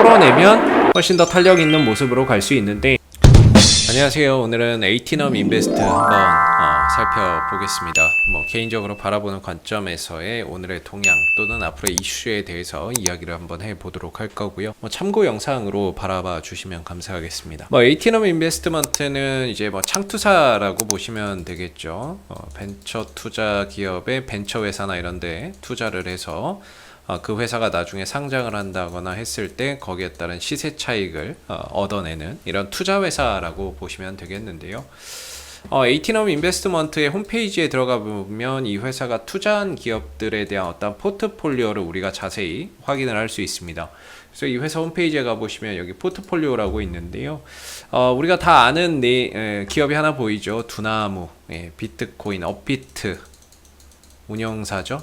털어내면 훨씬 더 탄력 있는 모습으로 갈 수 있는데, 안녕하세요. 오늘은 에이티넘 인베스트 한번 살펴보겠습니다. 개인적으로 바라보는 관점에서의 오늘의 동향 또는 앞으로의 이슈에 대해서 이야기를 한번 해보도록 할 거고요. 참고 영상으로 바라봐 주시면 감사하겠습니다. 에이티넘 인베스트먼트는 이제 창투사라고 보시면 되겠죠. 벤처 투자 기업의 벤처 회사나 이런데 투자를 해서 그 회사가 나중에 상장을 한다거나 했을 때 거기에 따른 시세 차익을 얻어내는 이런 투자 회사라고 보시면 되겠는데요. 에이티넘 인베스트먼트의 홈페이지에 들어가 보면 이 회사가 투자한 기업들에 대한 어떤 포트폴리오를 우리가 자세히 확인을 할 수 있습니다. 그래서 이 회사 홈페이지에 가보시면 여기 포트폴리오라고 있는데요. 우리가 다 아는 기업이 하나 보이죠. 두나무, 비트코인, 업비트 운영사죠.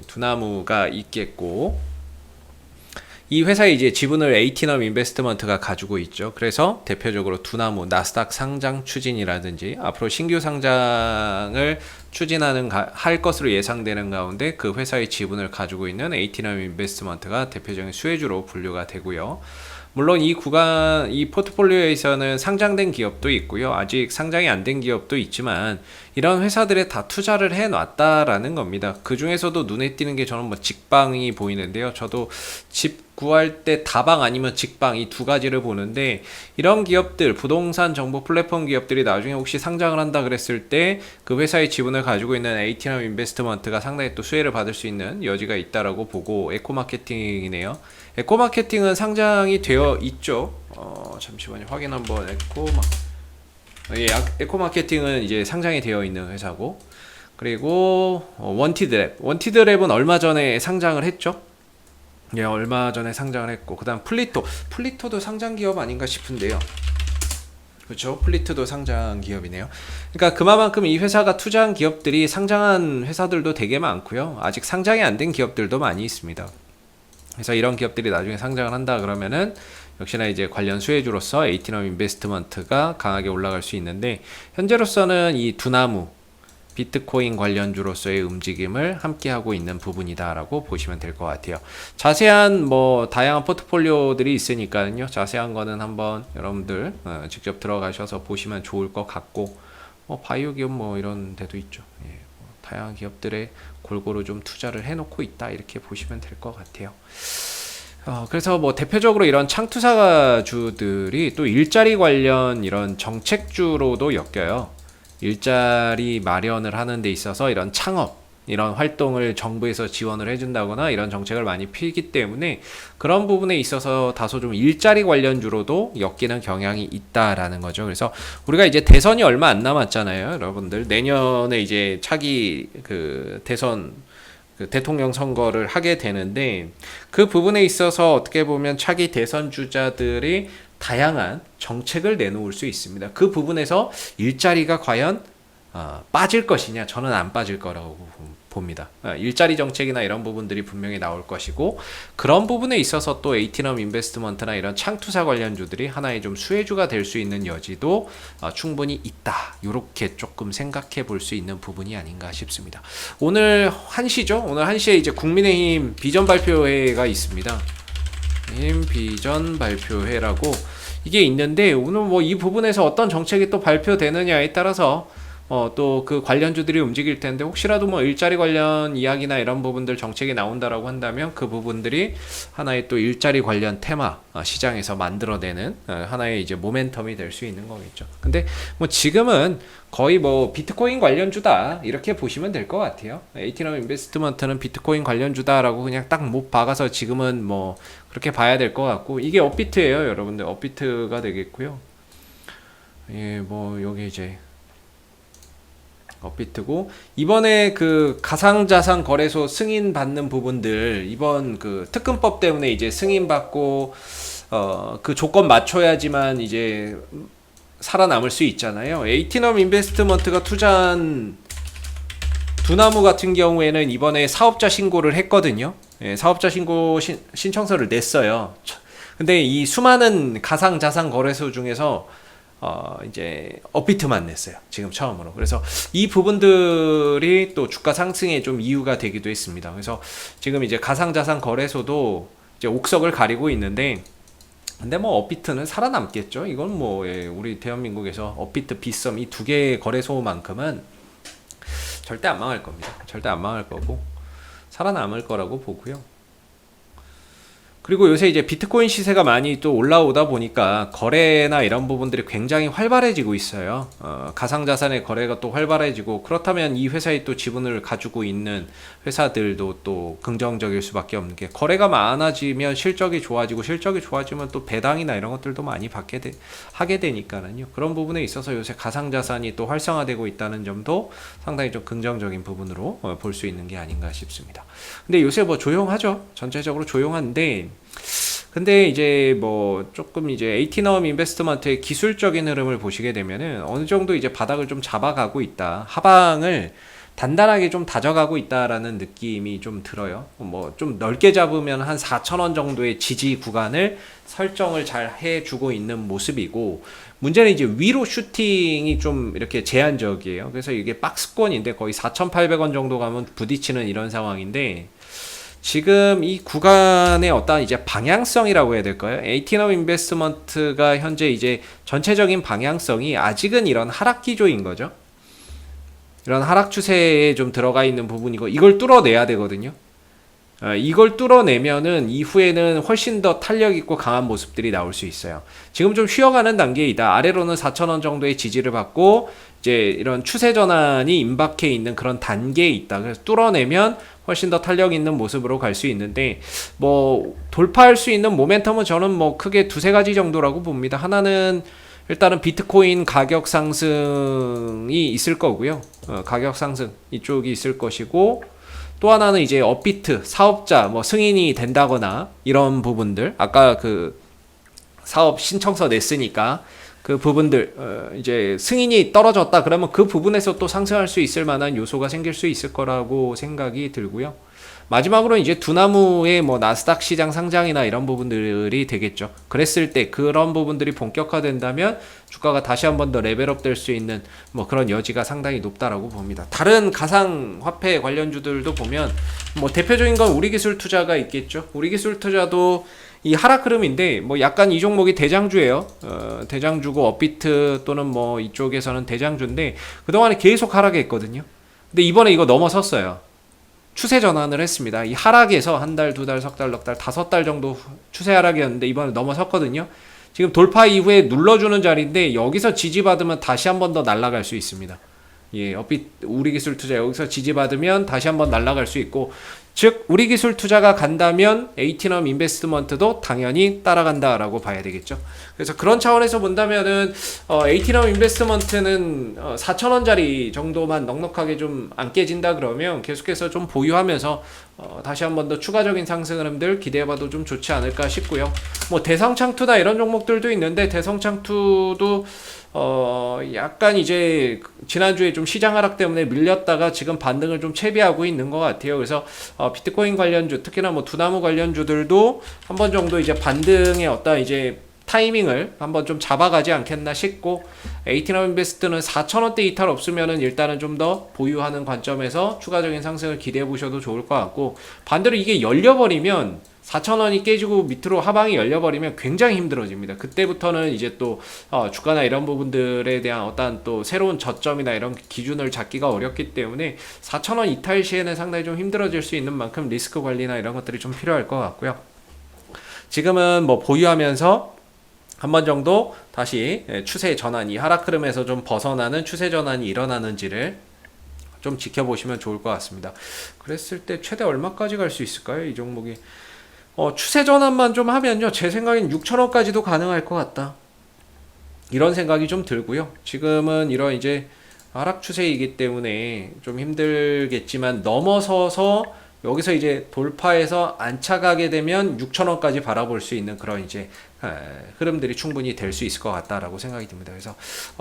두나무가 있겠고, 이 회사의 이제 지분을 에이티넘 인베스트먼트가 가지고 있죠. 그래서 대표적으로 두나무, 나스닥 상장 추진이라든지 앞으로 신규 상장을 할 것으로 예상되는 가운데 그 회사의 지분을 가지고 있는 에이티넘 인베스트먼트가 대표적인 수혜주로 분류가 되고요. 물론 이 포트폴리오에서는 상장된 기업도 있고요. 아직 상장이 안 된 기업도 있지만 이런 회사들에 다 투자를 해놨다라는 겁니다. 그 중에서도 눈에 띄는 게 저는 직방이 보이는데요. 저도 집 구할 때 다방 아니면 직방 이 두 가지를 보는데, 이런 기업들, 부동산 정보 플랫폼 기업들이 나중에 혹시 상장을 한다 그랬을 때 그 회사의 지분을 가지고 있는 에이티넘 인베스트먼트가 상당히 또 수혜를 받을 수 있는 여지가 있다라고 보고, 에코마케팅이네요. 에코마케팅은 상장이 되어 있죠. 잠시만요. 확인 한번. 에코마케팅은 이제 상장이 되어 있는 회사고, 그리고 원티드랩은 얼마 전에 상장을 했죠. 얼마 전에 상장을 했고, 그 다음 플리토도 상장 기업 아닌가 싶은데요. 그렇죠. 플리트도 상장 기업이네요. 그러니까 그만큼 이 회사가 투자한 기업들이 상장한 회사들도 되게 많고요. 아직 상장이 안 된 기업들도 많이 있습니다. 그래서 이런 기업들이 나중에 상장을 한다 그러면은 역시나 이제 관련 수혜주로서 에이티넘 인베스트먼트가 강하게 올라갈 수 있는데, 현재로서는 이 두나무, 비트코인 관련주로서의 움직임을 함께 하고 있는 부분이다라고 보시면 될 것 같아요. 자세한 다양한 포트폴리오들이 있으니까요. 자세한 거는 한번 여러분들 직접 들어가셔서 보시면 좋을 것 같고, 바이오 기업 이런 데도 있죠. 다양한 기업들에 골고루 좀 투자를 해놓고 있다, 이렇게 보시면 될 것 같아요. 그래서 대표적으로 이런 창투사주들이 또 일자리 관련 이런 정책주로도 엮여요. 일자리 마련을 하는 데 있어서 이런 창업, 이런 활동을 정부에서 지원을 해준다거나 이런 정책을 많이 피기 때문에 그런 부분에 있어서 다소 좀 일자리 관련주로도 엮이는 경향이 있다라는 거죠. 그래서 우리가 이제 대선이 얼마 안 남았잖아요, 여러분들. 내년에 이제 차기 대선 대통령 선거를 하게 되는데, 그 부분에 있어서 어떻게 보면 차기 대선 주자들이 다양한 정책을 내놓을 수 있습니다. 그 부분에서 일자리가 과연 빠질 것이냐? 저는 안 빠질 거라고 봅니다. 일자리 정책이나 이런 부분들이 분명히 나올 것이고, 그런 부분에 있어서 또 에이티넘 인베스트먼트나 이런 창투사 관련주들이 하나의 좀 수혜주가 될 수 있는 여지도 충분히 있다. 이렇게 조금 생각해 볼 수 있는 부분이 아닌가 싶습니다. 오늘 1시죠? 오늘 1시에 이제 국민의힘 비전 발표회가 있습니다. 비전 발표회라고 이게 있는데, 오늘 이 부분에서 어떤 정책이 또 발표되느냐에 따라서 또 그 관련주들이 움직일 텐데, 혹시라도 일자리 관련 이야기나 이런 부분들 정책이 나온다라고 한다면 그 부분들이 하나의 또 일자리 관련 테마 시장에서 만들어내는 하나의 이제 모멘텀이 될 수 있는 거겠죠. 근데 지금은 거의 비트코인 관련주다, 이렇게 보시면 될 것 같아요. 에이티넘 인베스트먼트는 비트코인 관련주다라고 그냥 딱 못 박아서 지금은 그렇게 봐야 될 것 같고, 이게 업비트예요, 여러분들. 업비트가 되겠고요. 여기 이제 업비트고, 이번에 가상자산 거래소 승인 받는 부분들, 이번 특근법 때문에 이제 승인 받고 그 조건 맞춰야지만 이제 살아남을 수 있잖아요. 에이티넘 인베스트먼트가 투자한 두나무 같은 경우에는 이번에 사업자 신고를 했거든요. 사업자 신고 신청서를 냈어요. 근데 이 수많은 가상자산 거래소 중에서 이제 업비트만 냈어요. 지금 처음으로. 그래서 이 부분들이 또 주가 상승의 좀 이유가 되기도 했습니다. 그래서 지금 이제 가상자산 거래소도 이제 옥석을 가리고 있는데, 근데 뭐 업비트는 살아남겠죠. 이건 뭐 예, 우리 대한민국에서 업비트, 빗썸 이 두 개의 거래소만큼은 절대 안 망할 겁니다. 절대 안 망할 거고 살아남을 거라고 보고요. 그리고 요새 이제 비트코인 시세가 많이 또 올라오다 보니까 거래나 이런 부분들이 굉장히 활발해지고 있어요. 가상자산의 거래가 또 활발해지고, 그렇다면 이 회사의 또 지분을 가지고 있는 회사들도 또 긍정적일 수밖에 없는 게, 거래가 많아지면 실적이 좋아지고, 실적이 좋아지면 또 배당이나 이런 것들도 많이 하게 되니까는요. 그런 부분에 있어서 요새 가상자산이 또 활성화되고 있다는 점도 상당히 좀 긍정적인 부분으로 볼 수 있는 게 아닌가 싶습니다. 근데 요새 뭐 조용하죠. 전체적으로 조용한데, 근데 이제 뭐 조금 이제 에이티넘 인베스트먼트의 기술적인 흐름을 보시게 되면은 어느 정도 이제 바닥을 좀 잡아가고 있다, 하방을 단단하게 좀 다져가고 있다라는 느낌이 좀 들어요. 뭐 좀 넓게 잡으면 한 4,000원 정도의 지지 구간을 설정을 잘 해주고 있는 모습이고, 문제는 이제 위로 슈팅이 좀 이렇게 제한적이에요. 그래서 이게 박스권인데 거의 4,800원 정도 가면 부딪히는 이런 상황인데, 지금 이 구간의 어떤 이제 방향성이라고 해야 될까요? 에이티넘 인베스트먼트가 현재 이제 전체적인 방향성이 아직은 이런 하락 기조인 거죠. 이런 하락 추세에 좀 들어가 있는 부분이고, 이걸 뚫어내야 되거든요. 이걸 뚫어내면은 이후에는 훨씬 더 탄력 있고 강한 모습들이 나올 수 있어요. 지금 좀 쉬어가는 단계이다. 아래로는 4,000원 정도의 지지를 받고 이제 이런 추세 전환이 임박해 있는 그런 단계에 있다. 그래서 뚫어내면 훨씬 더 탄력 있는 모습으로 갈 수 있는데, 뭐 돌파할 수 있는 모멘텀은 저는 뭐 크게 두세 가지 정도라고 봅니다. 하나는 일단은 비트코인 가격 상승이 있을 거고요. 가격 상승 이쪽이 있을 것이고, 또 하나는 이제 업비트 사업자 뭐 승인이 된다거나 이런 부분들, 아까 그 사업 신청서 냈으니까 그 부분들 이제 승인이 떨어졌다 그러면 그 부분에서 또 상승할 수 있을 만한 요소가 생길 수 있을 거라고 생각이 들고요. 마지막으로 이제 두나무의 뭐 나스닥 시장 상장이나 이런 부분들이 되겠죠. 그랬을 때 그런 부분들이 본격화된다면 주가가 다시 한 번 더 레벨업 될 수 있는 뭐 그런 여지가 상당히 높다라고 봅니다. 다른 가상화폐 관련주들도 보면 뭐 대표적인 건 우리기술투자가 있겠죠. 우리기술투자도 이 하락 흐름인데 뭐 약간 이 종목이 대장주예요. 대장주고 업비트 또는 뭐 이쪽에서는 대장주인데 그동안에 계속 하락했거든요. 근데 이번에 이거 넘어섰어요. 추세 전환을 했습니다. 이 하락에서 한 달, 두 달, 석 달, 넉 달, 5달 정도 추세 하락이었는데 이번에 넘어섰거든요. 지금 돌파 이후에 눌러주는 자리인데 여기서 지지받으면 다시 한 번 더 날아갈 수 있습니다. 예, 우리기술 투자 여기서 지지받으면 다시 한번 날아갈 수 있고, 즉 우리기술 투자가 간다면 에이티넘 인베스트먼트도 당연히 따라간다라고 봐야 되겠죠. 그래서 그런 차원에서 본다면은 에이티넘 인베스트먼트는 4,000원짜리 정도만 넉넉하게 좀 안 깨진다 그러면 계속해서 좀 보유하면서 다시 한번 더 추가적인 상승 흐름들 기대해봐도 좀 좋지 않을까 싶고요. 뭐 대성창투나 이런 종목들도 있는데 대성창투도 약간 이제 지난주에 좀 시장 하락 때문에 밀렸다가 지금 반등을 좀 채비하고 있는 것 같아요. 그래서 비트코인 관련주, 특히나 뭐 두나무 관련주들도 한 번 정도 이제 반등의 어떤 이제 타이밍을 한번 좀 잡아가지 않겠나 싶고, 에이티넘 인베스트는 4,000원대 이탈 없으면은 일단은 좀 더 보유하는 관점에서 추가적인 상승을 기대해 보셔도 좋을 것 같고, 반대로 이게 열려버리면 4,000원이 깨지고 밑으로 하방이 열려버리면 굉장히 힘들어집니다. 그때부터는 이제 또 주가나 이런 부분들에 대한 어떤 또 새로운 저점이나 이런 기준을 잡기가 어렵기 때문에 4,000원 이탈 시에는 상당히 좀 힘들어질 수 있는 만큼 리스크 관리나 이런 것들이 좀 필요할 것 같고요. 지금은 뭐 보유하면서 한 번 정도 다시 추세 전환이, 하락 흐름에서 좀 벗어나는 추세 전환이 일어나는지를 좀 지켜보시면 좋을 것 같습니다. 그랬을 때 최대 얼마까지 갈 수 있을까요? 이 종목이 추세 전환만 좀 하면요, 제 생각엔 6,000원까지도 가능할 것 같다, 이런 생각이 좀 들고요. 지금은 이런 이제 하락 추세이기 때문에 좀 힘들겠지만 넘어서서 여기서 이제 돌파해서 안착하게 되면 6,000원까지 바라볼 수 있는 그런 이제 흐름들이 충분히 될 수 있을 것 같다라고 생각이 듭니다. 그래서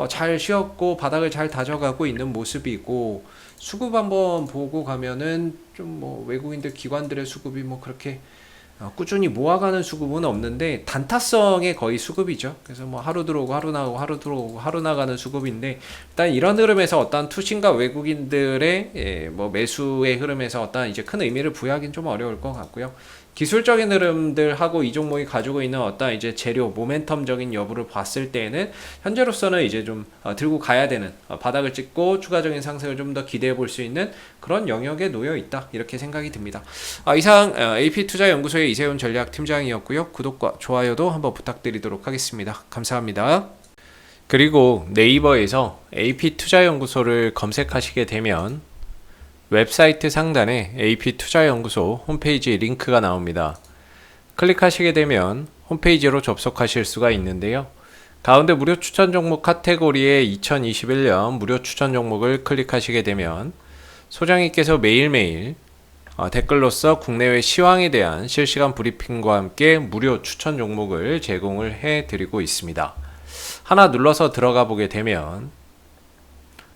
잘 쉬었고 바닥을 잘 다져가고 있는 모습이고, 수급 한번 보고 가면은 좀 뭐 외국인들 기관들의 수급이 뭐 그렇게 꾸준히 모아가는 수급은 없는데 단타성의 거의 수급이죠. 그래서 뭐 하루 들어오고 하루 나가고 하루 들어오고 하루 나가는 수급인데, 일단 이런 흐름에서 어떤 투신과 외국인들의 뭐 매수의 흐름에서 어떤 이제 큰 의미를 부여하기는 좀 어려울 것 같고요. 기술적인 흐름들하고 이 종목이 가지고 있는 어떤 이제 재료, 모멘텀적인 여부를 봤을 때에는 현재로서는 이제 좀 들고 가야 되는, 바닥을 찍고 추가적인 상승을 좀 더 기대해 볼 수 있는 그런 영역에 놓여 있다, 이렇게 생각이 듭니다. 이상 AP투자연구소의 이세훈 전략팀장이었고요. 구독과 좋아요도 한번 부탁드리도록 하겠습니다. 감사합니다. 그리고 네이버에서 AP투자연구소를 검색하시게 되면 웹사이트 상단에 AP투자연구소 홈페이지 링크가 나옵니다. 클릭하시게 되면 홈페이지로 접속하실 수가 있는데요. 가운데 무료 추천 종목 카테고리에 2021년 무료 추천 종목을 클릭하시게 되면 소장님께서 매일매일 댓글로서 국내외 시황에 대한 실시간 브리핑과 함께 무료 추천 종목을 제공을 해드리고 있습니다. 하나 눌러서 들어가 보게 되면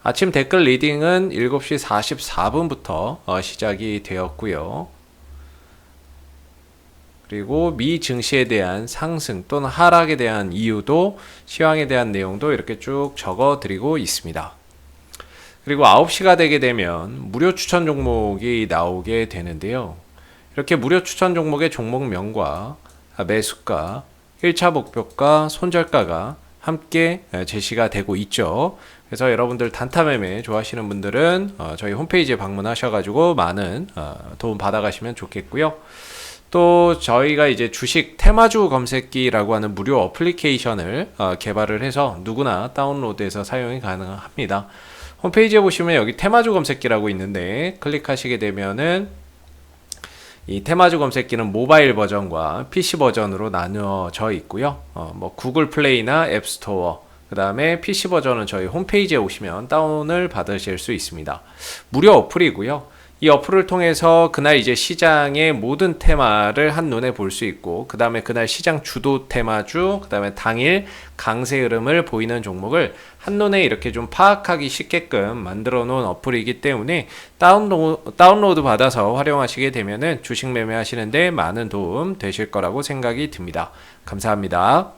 아침 댓글 리딩은 7시 44분부터 시작이 되었고요. 그리고 미 증시에 대한 상승 또는 하락에 대한 이유도, 시황에 대한 내용도 이렇게 쭉 적어 드리고 있습니다. 그리고 9시가 되게 되면 무료 추천 종목이 나오게 되는데요. 이렇게 무료 추천 종목의 종목명과 매수가, 1차 목표가, 손절가가 함께 제시가 되고 있죠. 그래서 여러분들 단타매매 좋아하시는 분들은 저희 홈페이지에 방문하셔가지고 많은 도움 받아가시면 좋겠고요. 또 저희가 이제 주식 테마주 검색기라고 하는 무료 어플리케이션을 개발을 해서 누구나 다운로드해서 사용이 가능합니다. 홈페이지에 보시면 여기 테마주 검색기라고 있는데 클릭하시게 되면은 이 테마주 검색기는 모바일 버전과 PC 버전으로 나누어져 있고요. 뭐 구글 플레이나 앱스토어, 그 다음에 PC 버전은 저희 홈페이지에 오시면 다운을 받으실 수 있습니다. 무료 어플이고요. 이 어플을 통해서 그날 이제 시장의 모든 테마를 한눈에 볼 수 있고, 그 다음에 그날 시장 주도 테마주, 그 다음에 당일 강세 흐름을 보이는 종목을 한눈에 이렇게 좀 파악하기 쉽게끔 만들어 놓은 어플이기 때문에 다운로드 받아서 활용하시게 되면은 주식 매매하시는데 많은 도움 되실 거라고 생각이 듭니다. 감사합니다.